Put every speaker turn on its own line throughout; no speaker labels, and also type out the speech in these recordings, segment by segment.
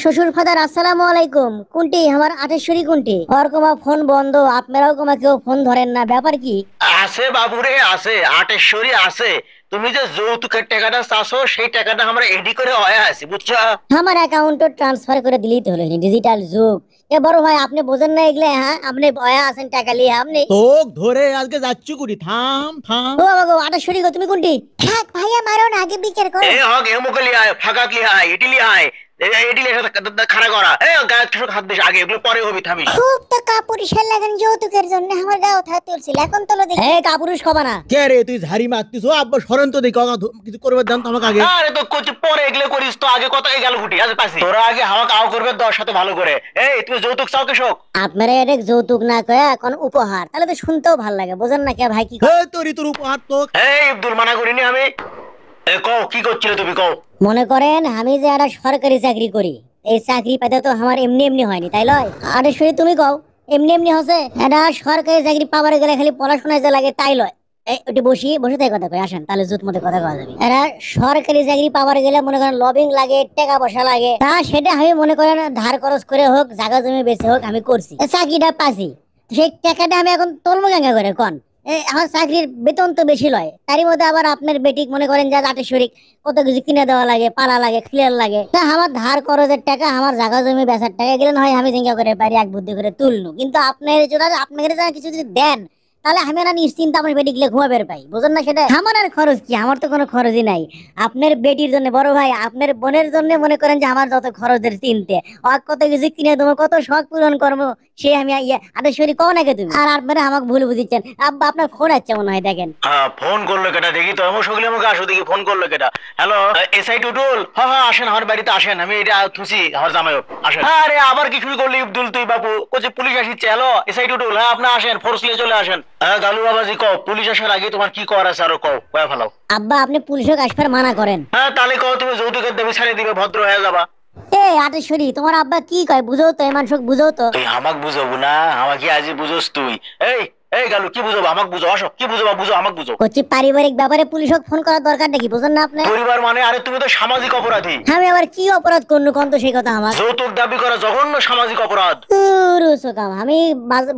শ্বশুর ফাদার আসসালামু আলাইকুম। কোনটি আমার আটেশ্বরী কোনটি? ওর কোমা ফোন বন্ধ, আপনারাও কোমা কেউ ফোন ধরেন না, ব্যাপার কি?
আছে বাবুরে, আছে আটেশ্বরী আছে। তুমি যে যৌতুকের টাকাটা চাচ্ছ সেই টাকাটা আমরা এডি করে হয়ে আছি, বুঝছো?
আমার অ্যাকাউন্টে ট্রান্সফার করে দিলেই তো হলো, ডিজিটাল যুগ। এ বড় ভাই আপনি বোঝেন না এগুলো? হ্যাঁ, আপনি বয়া আছেন টাকা লিয়ে আপনি।
তোক ধরে আজকে যাচ্ছি কুড়ি, থাম থাম।
ও বাবা গো, আটেশ্বরী গো, তুমি কোনটি? থাক ভাইয়া, মারো না, আগে বিচার করো।
এ হক এমুকে লিহায়, ফাঁকাত লিহায়, এটি লিহায়, এটি লিহার সাথে খাড়া করা। গায়ে ঠোক হাত দিস আগে, এগুলো পরে হবি, থামিস।
খুব তো কাপুরুষের লাগেন যৌতুকের জন্য আমার গাও থাকতে তুলছিল, এখন তোলো দেখি। এ কাপুরুষ কবা না।
কে রে তুই ঝাড়ি মারতিস? ও আব্বা সরেন তো দেখি, কিছু করবে জান তো আমাকে আগে।
আরে তো কোচ পরে এগুলো করিস তো, আগে কত গেল গুটি আছে পাশে। তোরা আগে হাওয়া আও করবে দশ সাথে ভালো করে। এই তুমি যৌতুক চাও কেশক?
আপনারা এটা যৌতুক না কয়ে এখন উপহার, তাহলে তো শুনতেও ভালো লাগে। বোঝেন না কে ভাই কি কয়?
এই তোরই তোর উপহার তোক।
এই আব্দুল, মানা করিনি আমি। কও কি করছিলে তুমি, কও।
মনে করেন আমি যে একটা সরকারি চাকরি করি, এই চাকরি পেতে তো আমার এমনি এমনি হয়নি, তাই লয়? আরে শুনি তুমি কও, এমনি এমনি হসে? এটা সরকারি চাকরি পাবার গেলে খালি পড়াশোনায় যে লাগে তাই লয়। এই ওটি বসি বসে তাই কথা কই, আসেন তাহলে জুত মতে কথা কওয়া যাবে। এরা সরকারি চাকরি পাবার গেলে মনে করেন লবিং লাগে, টাকা পয়সা লাগে। তা সেটা আমি মনে করেন ধার খরচ করে হোক, জায়গা জমি বেচে হোক আমি করছি, চাকরিটা পাচ্ছি। সেই টাকাটা আমি এখন তুলবো কেঙ্গা করে কোন? আমার চাকরির বেতন তো বেশি লয়, তারই মধ্যে আবার আপনার বেটিক মনে করেন যে আটেশ্বরী কত কিছু কিনে দেওয়া লাগে, পালা লাগে, ক্লিয়ার লাগে। তা আমার ধার খরচের টাকা, আমার জায়গা জমি বেচার টাকা গেলে না হয় আমি জিঙ্গা করে পারি এক বুদ্ধি করে তুলনু, কিন্তু আপনার যদি আপনাদের যারা কিছু যদি দেন, তাহলে আমি না নিশ্চিন্ত আমার বেটি গেলে ঘুমা বের পাই। বুঝেন না সেটা? আমার আর খরচ কি, আমার তো কোনো খরচই নাই। আপনার বেটির জন্য, বড় ভাই আপনার বোনের জন্য মনে করেন যে আমার যত খরচের চিনতে কত কিছু কিনে দেবো, কত শখ পূরণ করবো, সে আমি আটেশ্বরী কও নাকি তুমি? আর আপনারা আমাকে ভুল বুঝিচ্ছেন। আব্বা আপনার ফোন আসছে মনে হয়, দেখেন।
ফোন করলো কেটা দেখি তো, এমন সকলে আমাকে আসো দেখি, ফোন করলো কেটা। Hello, SI Tutul? হ্যাঁ হ্যাঁ, আসেন আমার বাড়িতে আসেন, আমি এটা থুসি আমার জামাইও, আসেন। আরে আবার কি শুরু করলি আব্দুল তুই? বাবু কোচে পুলিশ আসিচ্ছে। হ্যালো এসআই টুটুল, হ্যাঁ আপনি আসেন, ফোর্স নিয়ে চলে আসেন। হ্যাঁ গালু বাবাজি, কও পুলিশ আসার আগে তোমার কি করার আছে আরো কও, কয়ে ফেলাও।
আব্বা আপনি পুলিশকে আসবার মানা করেন।
হ্যাঁ তাহলে কও, তুমি যৌতুকের দাবি ছাড়িয়ে দিবে, ভদ্র হয়ে যাবা।
এই আটেশ্বরী, তোমার আব্বা কি কয় বুঝো তো, এমান শোক বুঝো তো।
তুই আমাক বুঝাবো না, আমাকে আজই বুঝোস তুই। এই এই গালু কি বুঝাবো, আমাক বুঝো, আসো কি বুঝাবো, বুঝো আমাক বুঝো।
হচ্ছে পারিবারিক ব্যাপারে পুলিশকে ফোন করার দরকার নাকি? বুঝেন না আপনি?
পরিবার মানে? আরে তুমি তো সামাজিক অপরাধী।
আমি আবার কি অপরাধ করনু কোন তো সেই কথা আমার?
যৌতুক দাবি করা জঘন্য সামাজিক অপরাধ।
কাম আমি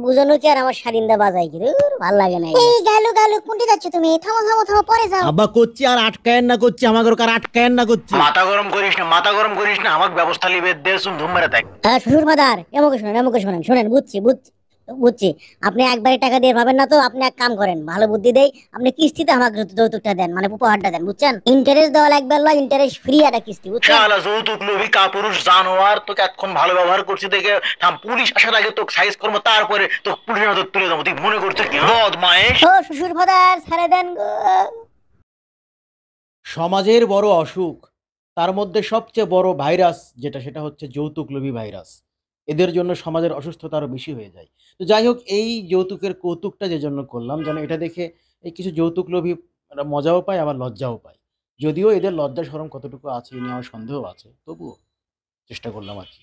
বুঝানো কি আর আমার স্বাধীনতা বাজাই কি? ভাল লাগে না। এই গালু গালু কোনটি যাচ্ছ তুমি? থামো থামো থামো, পরে যাও।
আব্বা করছি আর আটকায়েন না, করছি আমাকে আর আটকায়েন না করছি।
মাথা গরম করিস না, মাথা গরম করিস না, আমাকে ব্যবস্থা লিবে দে, শুন ধুম মেরে দেখ।
শ্বশুর ফাদার এমকে শোনেন, এমকে শোনেন, শোনেন, বুঝছি বুঝছি বুঝছি। আপনি একবারে টাকা দিয়ে ভাবেন না তো, আপনি এক কাম করেন, ভালো বুদ্ধি দেই, আপনি কিস্তিতে আমাকে যৌতুকটা দেন, মানে উপহারটা দেন, বুঝছেন? ইন্টারেস্ট দেওয়া লাগবে না, ইন্টারেস্ট ফ্রি একটা কিস্তি, বুঝছেন?
শালা যৌতুক লোভী কাপুরুষ জানোয়ার, তোকে এতক্ষণ ভালো ব্যবহার করছি দেখে থাম, পুলিশ আসার আগে তোকে সাইজ করবো, তারপরে তোকে পুলিশের হাতে তুলে দেবো। তুই মনে করছিস কি বদমাইশ?
ও শ্বশুর ফাদার ছেড়ে দেন গো।
সমাজের বড় অসুখ, তার মধ্যে সবচেয়ে বড় ভাইরাস যেটা, সেটা হচ্ছে যৌতুকলোভী ভাইরাস। এদের জন্য সমাজের অসুস্থতা আরো বেশি হয়ে যায়। তো যাই হোক, এই যৌতুকের কৌতুকটা যে জন্য করলাম, যেন এটা দেখে এই কিছু যৌতুকলোভী মজাও পায় আবার লজ্জাও পায়। যদিও এদের লজ্জা শরম কতটুকু আছে এ নিয়ে আমার সন্দেহ আছে, তবুও চেষ্টা করলাম আর কি।